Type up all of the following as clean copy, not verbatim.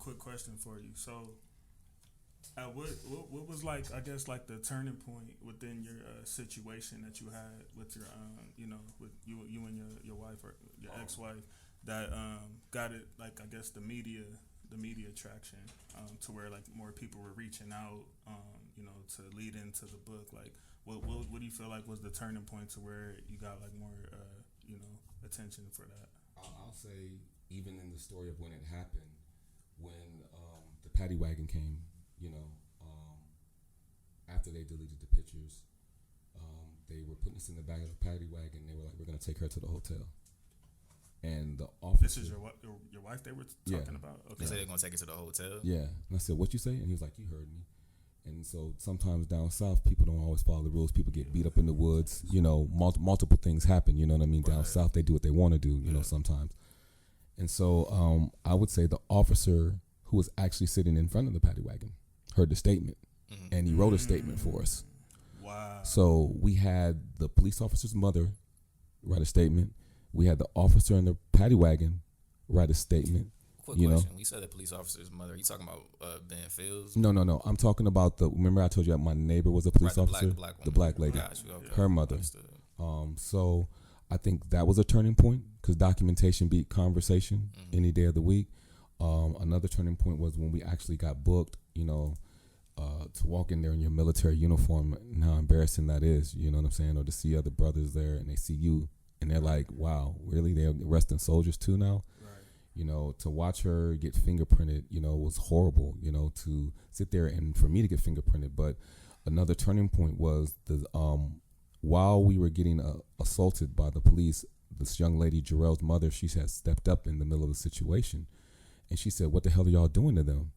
quick question for you. So, what was like? I guess like the turning point within your situation that you had with your with you and your wife or your ex-wife that got it, like, I guess the media traction, to where like more people were reaching out, to lead into the book. Like, what do you feel like was the turning point to where you got like more attention for that? I'll say, even in the story of when it happened, when the paddy wagon came, after they deleted the pictures, they were putting us in the back of the paddy wagon. They were like, "We're gonna take her to the hotel." And the officer, this is your wife they were talking about? Okay. They said they're going to take her to the hotel? Yeah. And I said, "What you say?" And he was like, "You heard me." And so sometimes down south, people don't always follow the rules. People get beat up in the woods. Multiple things happen. You know what I mean? Right. Down south, they do what they want to do, you know, sometimes. And so I would say the officer who was actually sitting in front of the paddy wagon heard the statement, and he wrote a statement for us. Wow. So we had the police officer's mother write a statement. We had the officer in the paddy wagon write a statement. Quick question. When you said the police officer's mother, you talking about Ben Fields? No. I'm talking about remember I told you that my neighbor was a police officer? The black lady. Gotcha, okay. Her mother. So I think that was a turning point, because documentation beat conversation any day of the week. Another turning point was when we actually got booked, to walk in there in your military uniform, and how embarrassing that is, you know what I'm saying? Or to see other brothers there and they see you and they're like, wow, really? They're arresting soldiers too now? Right. To watch her get fingerprinted, was horrible, to sit there and for me to get fingerprinted. But another turning point was while we were getting assaulted by the police, this young lady, Jarrell's mother, she had stepped up in the middle of the situation. And she said, "What the hell are y'all doing to them?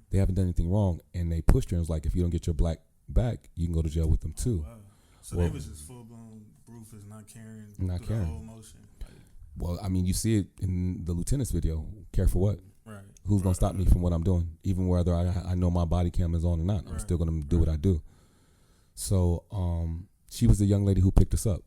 They haven't done anything wrong." And they pushed her and was like, "If you don't get your black back, you can go to jail with them too." Wow. So they was just full blown Rufus not caring the whole motion. Well, I mean, you see it in the lieutenant's video. Care for what? Right. Who's gonna stop me from what I'm doing? Even whether I know my body cam is on or not, I'm still gonna do what I do. So she was the young lady who picked us up.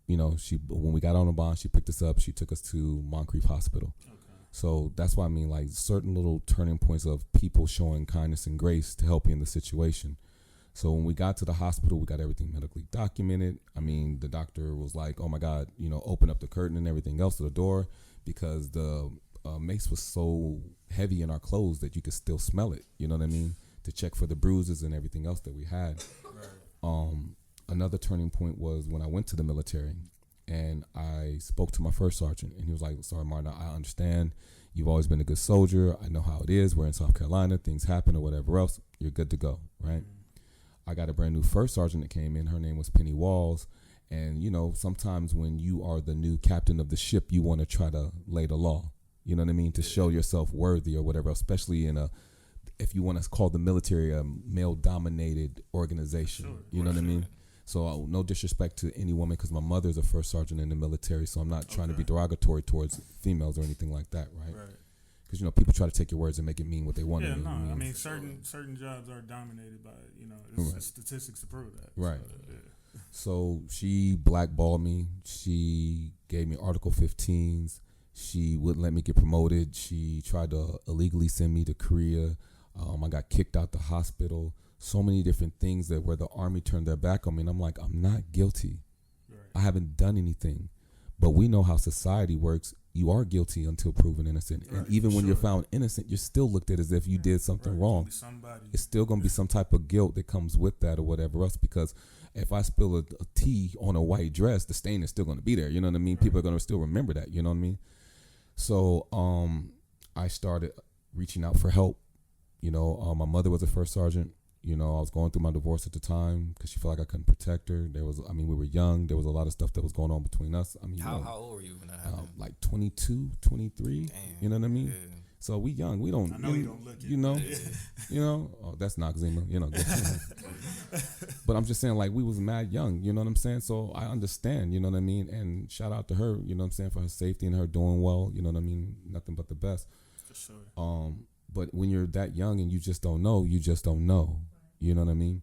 When we got on the bond, she picked us up. She took us to Moncrief Hospital. Okay. So that's why I mean, like, certain little turning points of people showing kindness and grace to help you in the situation. So when we got to the hospital, we got everything medically documented. I mean, the doctor was like, "Oh my God, open up the curtain and everything else to the door," because the mace was so heavy in our clothes that you could still smell it. You know what I mean? To check for the bruises and everything else that we had. Right. Another turning point was when I went to the military and I spoke to my first sergeant, and he was like, "Sorry, Martin, I understand. You've always been a good soldier. I know how it is. We're in South Carolina. Things happen or whatever else. You're good to go," right? I got a brand new first sergeant that came in. Her name was Penny Walls. And, sometimes when you are the new captain of the ship, you want to try to lay the law, you know what I mean, to show yourself worthy or whatever, especially if you want to call the military a male-dominated organization, you know what I mean? So no disrespect to any woman, because my mother's a first sergeant in the military, so I'm not trying to be derogatory towards females or anything like that, right? Because people try to take your words and make it mean what they want to mean. I mean, certain jobs are dominated by there's statistics to prove that. Right. So she blackballed me. She gave me Article 15s. She wouldn't let me get promoted. She tried to illegally send me to Korea. I got kicked out the hospital. So many different things where the Army turned their back on me. And I'm like, I'm not guilty. Right. I haven't done anything. But we know how society works. You are guilty until proven innocent. Right. And even when you're found innocent, you're still looked at as if you did something wrong. It's still going to be some type of guilt that comes with that or whatever else, because if I spill a tea on a white dress, the stain is still going to be there. You know what I mean? Right. People are going to still remember that. You know what I mean? So I started reaching out for help. My mother was a first sergeant. I was going through my divorce at the time because she felt like I couldn't protect her. We were young. There was a lot of stuff that was going on between us. I mean, how old were you when that happened? Like 22, 23. Damn, you know what I mean? Yeah. So we young. We don't. I know you don't look it. Oh, that's Noxema. But I'm just saying, like, we was mad young. You know what I'm saying? So I understand. You know what I mean? And shout out to her. You know what I'm saying, for her safety and her doing well. You know what I mean? Nothing but the best. For sure. But when you're that young and you just don't know, you just don't know. You know what I mean?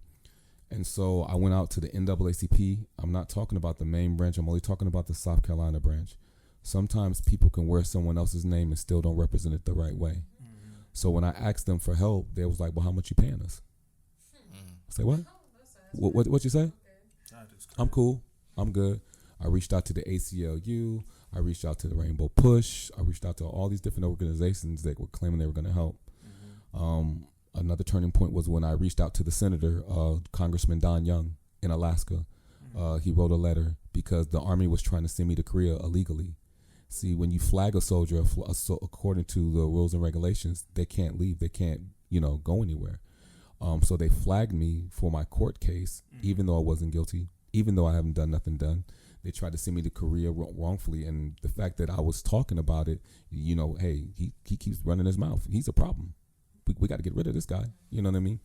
And so I went out to the NAACP. I'm not talking about the main branch. I'm only talking about the South Carolina branch. Sometimes people can wear someone else's name and still don't represent it the right way. Mm-hmm. So when I asked them for help, they was like, "Well, how much you paying us?" I say, "What? What you say?" I'm cool. I'm good. I reached out to the ACLU. I reached out to the Rainbow Push. I reached out to all these different organizations that were claiming they were going to help. Another turning point was when I reached out to the senator, Congressman Don Young in Alaska. He wrote a letter because the Army was trying to send me to Korea illegally. See, when you flag a soldier, according to the rules and regulations, they can't leave. They can't, go anywhere. So they flagged me for my court case, even though I wasn't guilty, even though I haven't done nothing done. They tried to send me to Korea wrongfully, and the fact that I was talking about it, hey, he keeps running his mouth. He's a problem. We got to get rid of this guy. You know what I mean?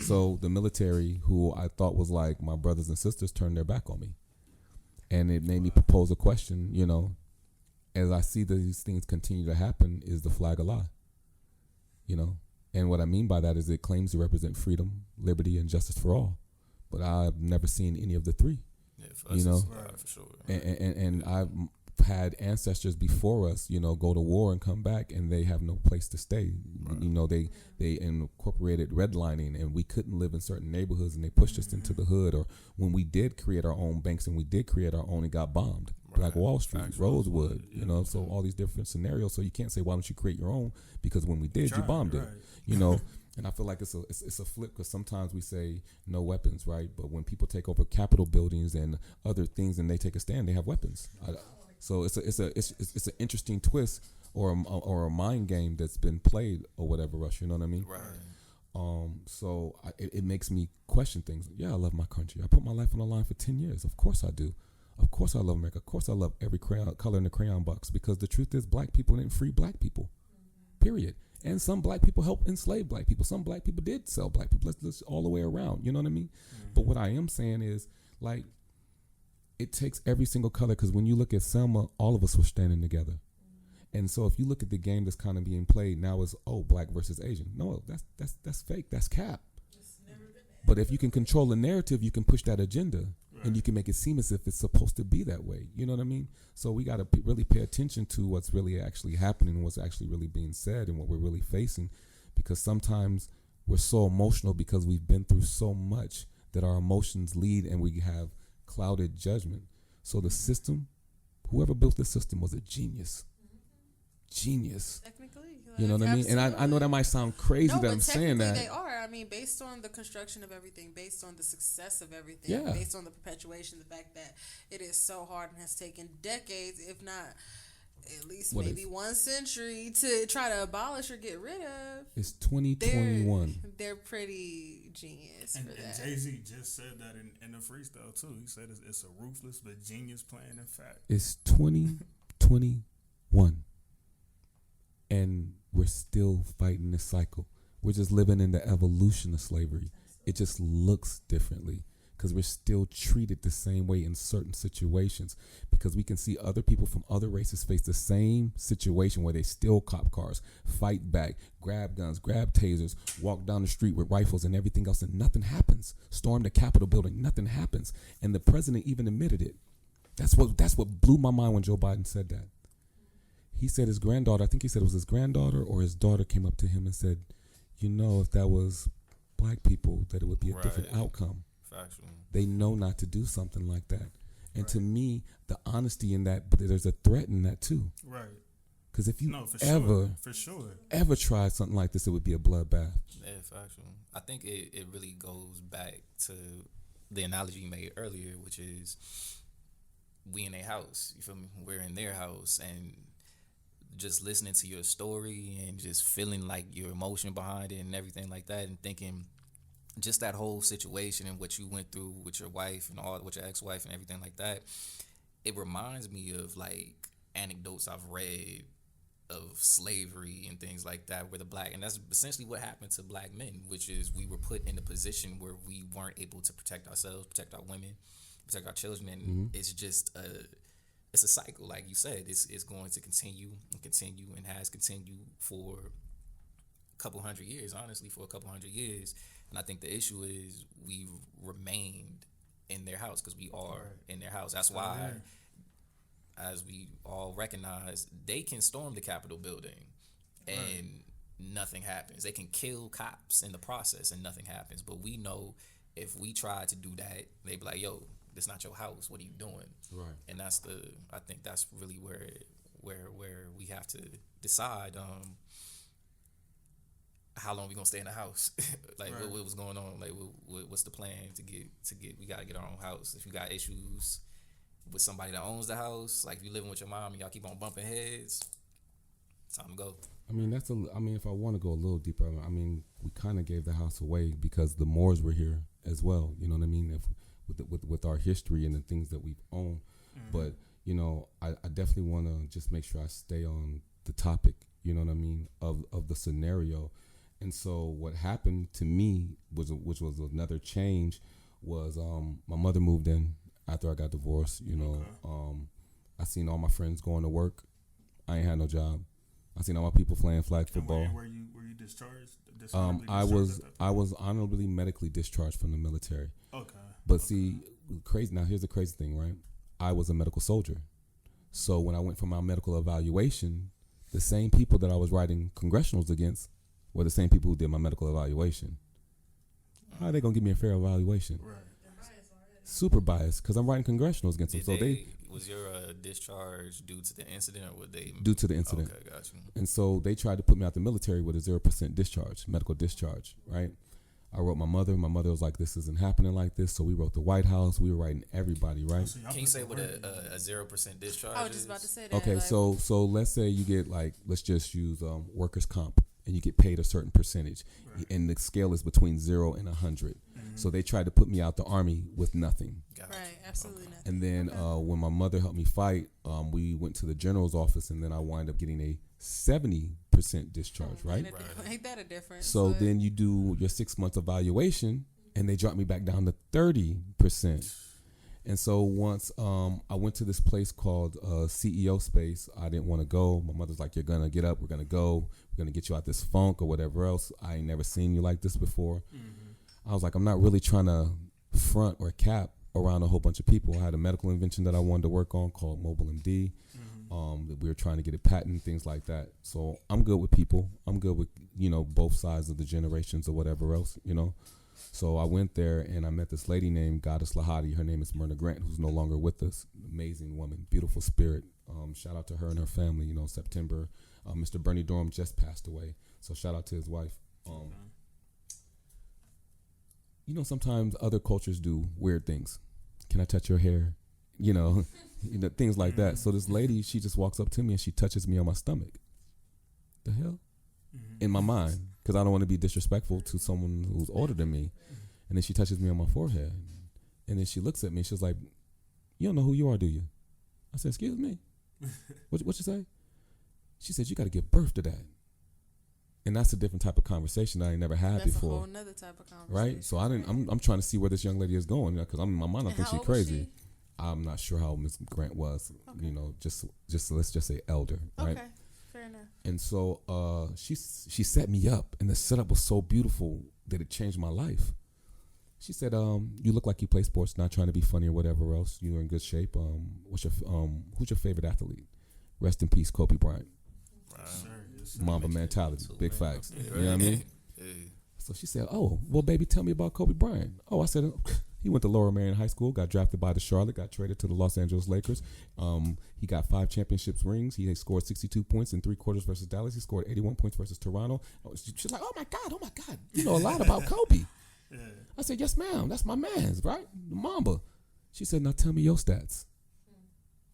So the military, who I thought was like my brothers and sisters, turned their back on me, and it made me propose a question. As I see these things continue to happen, is the flag a lie? And what I mean by that is it claims to represent freedom, liberty, and justice for all, but I've never seen any of the three. Yeah, for us, for sure. And I've had ancestors before us, go to war and come back, and they have no place to stay. Right. They incorporated redlining, and we couldn't live in certain neighborhoods, and they pushed us into the hood. Or when we did create our own banks and we did create our own, it got bombed. Right. Like Wall Street, Rosewood, so all these different scenarios. So you can't say, why don't you create your own? Because when we did, you bombed it. And I feel like it's a flip, because sometimes we say no weapons, right? But when people take over Capitol buildings and other things and they take a stand, they have weapons. So it's an interesting twist or a mind game that's been played or whatever, Rush. You know what I mean? Right. So it makes me question things. Yeah, I love my country. I put my life on the line for 10 years. Of course I do. Of course I love America. Of course I love every color in the crayon box, because the truth is black people didn't free black people. Period. And some black people helped enslave black people. Some black people did sell black people. Let's all the way around. You know what I mean? But what I am saying is, like, it takes every single color, because when you look at Selma, all of us were standing together. And so if you look at the game that's kind of being played now, is black versus Asian. No, that's fake. That's cap. But if you can control the narrative, you can push that agenda, and you can make it seem as if it's supposed to be that way. You know what I mean? So we got to really pay attention to what's really actually happening and what's actually really being said and what we're really facing, because sometimes we're so emotional because we've been through so much that our emotions lead and we have clouded judgment. So the system, whoever built the system was a genius. Genius. Technically. You know what I mean? And I know that might sound crazy that I'm saying that. They are. I mean, based on the construction of everything, based on the success of everything, based on the perpetuation, the fact that it is so hard and has taken decades, if not at least maybe 1 century, to try to abolish or get rid of. It's 2021. They're pretty genius for that. And Jay-Z just said that in the freestyle too. He said it's a ruthless but genius plan, in fact. It's 2021. And we're still fighting this cycle. We're just living in the evolution of slavery. It just looks differently because we're still treated the same way in certain situations, because we can see other people from other races face the same situation where they steal cop cars, fight back, grab guns, grab tasers, walk down the street with rifles and everything else, and nothing happens. Storm the Capitol building, nothing happens. And the president even admitted it. That's what blew my mind when Joe Biden said that. He said his granddaughter, I think he said it was his granddaughter or his daughter, came up to him and said, if that was black people, that it would be a different outcome. Factual. They know not to do something like that. And to me, the honesty in that, but there's a threat in that too. Right. Because if you for sure ever tried something like this, it would be a bloodbath. Yeah, factual. I think it really goes back to the analogy you made earlier, which is we in a house. You feel me? We're in their house, and just listening to your story and just feeling like your emotion behind it and everything like that, and thinking just that whole situation and what you went through with your wife and all, with your ex-wife and everything like that, it reminds me of like anecdotes I've read of slavery and things like that, where and that's essentially what happened to black men, which is we were put in a position where we weren't able to protect ourselves, protect our women, protect our children, and it's just it's a cycle, like you said. It's going to continue and has continued for a couple hundred years, honestly, And I think the issue is we've remained in their house because we are in their house. That's why, as we all recognize, they can storm the Capitol building and nothing happens. They can kill cops in the process and nothing happens. But we know if we try to do that, they be like, yo, this not your house. What are you doing? Right. And I think that's really where we have to decide how long we gonna stay in the house. Like right. what was going on? Like what's the plan to get we gotta get our own house. If you got issues with somebody that owns the house, like if you living with your mom and y'all keep on bumping heads, time to go. I mean, if I want to go a little deeper, I mean, we kind of gave the house away because the Moors were here as well. You know what I mean? With our history and the things that we've owned. Mm-hmm. But, you know, I definitely want to just make sure I stay on the topic, you know what I mean, of the scenario. And so what happened to me, which was another change, was my mother moved in after I got divorced. You know, okay. I seen all my friends going to work. I ain't had no job. I seen all my people playing flag football. Were you discharged? I was honorably medically discharged from the military. Okay. But see, crazy. Now here's the crazy thing, right? I was a medical soldier, so when I went for my medical evaluation, the same people that I was writing congressionals against were the same people who did my medical evaluation. How are they gonna give me a fair evaluation? Right. Super biased because I'm writing congressionals against them. So was your discharge due to the incident, or were they due to the incident? Okay, got you. And so they tried to put me out the military with a 0% discharge, medical discharge, right? I wrote my mother. My mother was like, "This isn't happening like this." So we wrote the White House. We were writing everybody, right? Can you say what a 0% discharge? I was just about to say that. Okay, so let's say you get let's just use workers' comp, and you get paid a certain percentage, right. And the scale is between 0 and 100. Mm-hmm. So they tried to put me out the Army with nothing. Right, absolutely nothing. And then when my mother helped me fight, we went to the general's office, and then I wind up getting a 70% discharge, right? Ain't that a difference? So then you do your 6 month evaluation, and they dropped me back down to 30%. And so once I went to this place called CEO Space, I didn't want to go. My mother's like, "You're gonna get up. We're gonna go. We're gonna get you out this funk or whatever else. I ain't never seen you like this before." Mm-hmm. I was like, "I'm not really trying to front or cap around a whole bunch of people." I had a medical invention that I wanted to work on called Mobile MD. That we were trying to get a patent, things like that. So I'm good with people. I'm good with, you know, both sides of the generations or whatever else, you know. So I went there and I met this lady named Goddess Lahadi. Her name is Myrna Grant, who's no longer with us. Amazing woman, beautiful spirit. Shout out to her and her family. You know, September, Mr. Bernie Dorham just passed away. So shout out to his wife. You know, sometimes other cultures do weird things. Can I touch your hair? You know, things like that. So this lady, she just walks up to me and she touches me on my stomach. The hell? Mm-hmm. In my mind, because I don't want to be disrespectful to someone who's older than me. And then she touches me on my forehead. And then she looks at me and she's like, "You don't know who you are, do you?" I said, "Excuse me." What you say? She said, "You got to give birth to that." And that's a different type of conversation that I ain't never had before. That's a whole nother type of conversation. Right? So I'm trying to see where this young lady is going, because I'm in my mind, I think she's crazy. I'm not sure how Miss Grant was. Okay. You know, just let's just say elder, right? Okay, fair enough. And so she set me up, and the setup was so beautiful that it changed my life. She said, "You look like you play sports, not trying to be funny or whatever else. You're in good shape. Who's your favorite athlete? Rest in peace, Kobe Bryant." Mamba mentality, big facts. Yeah, you know what I mean? Yeah. So she said, "Oh, well, baby, tell me about Kobe Bryant." Oh, I said, he went to Lower Marion High School, got drafted by the Charlotte, got traded to the Los Angeles Lakers. He got 5 championships rings. He scored 62 points in 3 quarters versus Dallas. He scored 81 points versus Toronto. She's like, oh my God. You know a lot about Kobe. Yeah. I said, "Yes, ma'am. That's my man's, right? The Mamba." She said, "Now tell me your stats."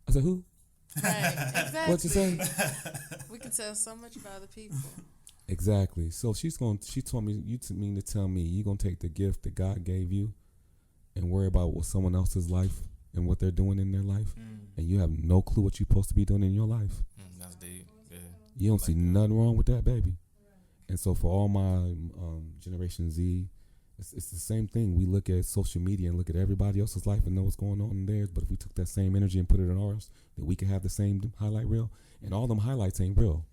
I said, "Who?" Right, exactly. What you say? We can tell so much about the people. Exactly. So she told me, "You mean to tell me you're gonna take the gift that God gave you and worry about what someone else's life and what they're doing in their life, and you have no clue what you're supposed to be doing in your life?" That's deep. Yeah. You don't see nothing wrong with that, baby. And so for all my Generation Z, it's the same thing. We look at social media and look at everybody else's life and know what's going on in theirs. But if we took that same energy and put it in ours, then we could have the same highlight reel. And all them highlights ain't real.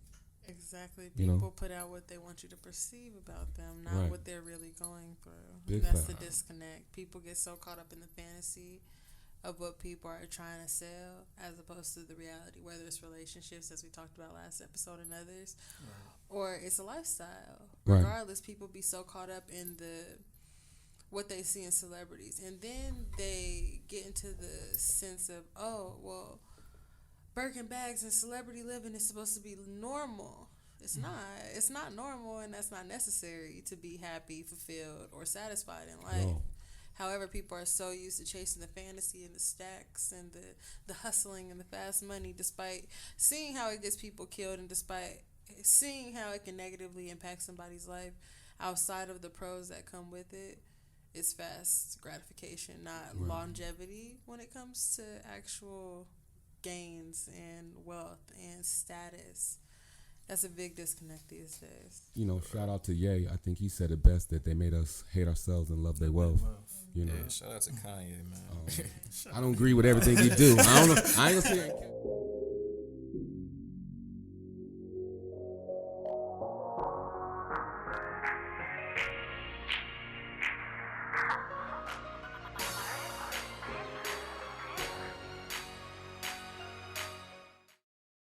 Exactly. People put out what they want you to perceive about them, not what they're really going through. Big That's fact. the disconnect. People get so caught up in the fantasy of what people are trying to sell as opposed to the reality, whether it's relationships, as we talked about last episode, and others, or it's a lifestyle. Regardless, people be so caught up in what they see in celebrities, and then they get into the sense of, oh, well, Birkin bags and celebrity living is supposed to be normal. It's not. It's not normal, and that's not necessary to be happy, fulfilled, or satisfied in life. No. However, people are so used to chasing the fantasy and the stacks and the hustling and the fast money, despite seeing how it gets people killed and despite seeing how it can negatively impact somebody's life outside of the pros that come with it. It's fast gratification, not longevity when it comes to actual gains and wealth and status. That's a big disconnect these days. You know, shout out to Ye. I think he said it best, that they made us hate ourselves and love their wealth. You know, shout out to Kanye, man. I don't agree with everything he do. I don't know. I ain't gonna say.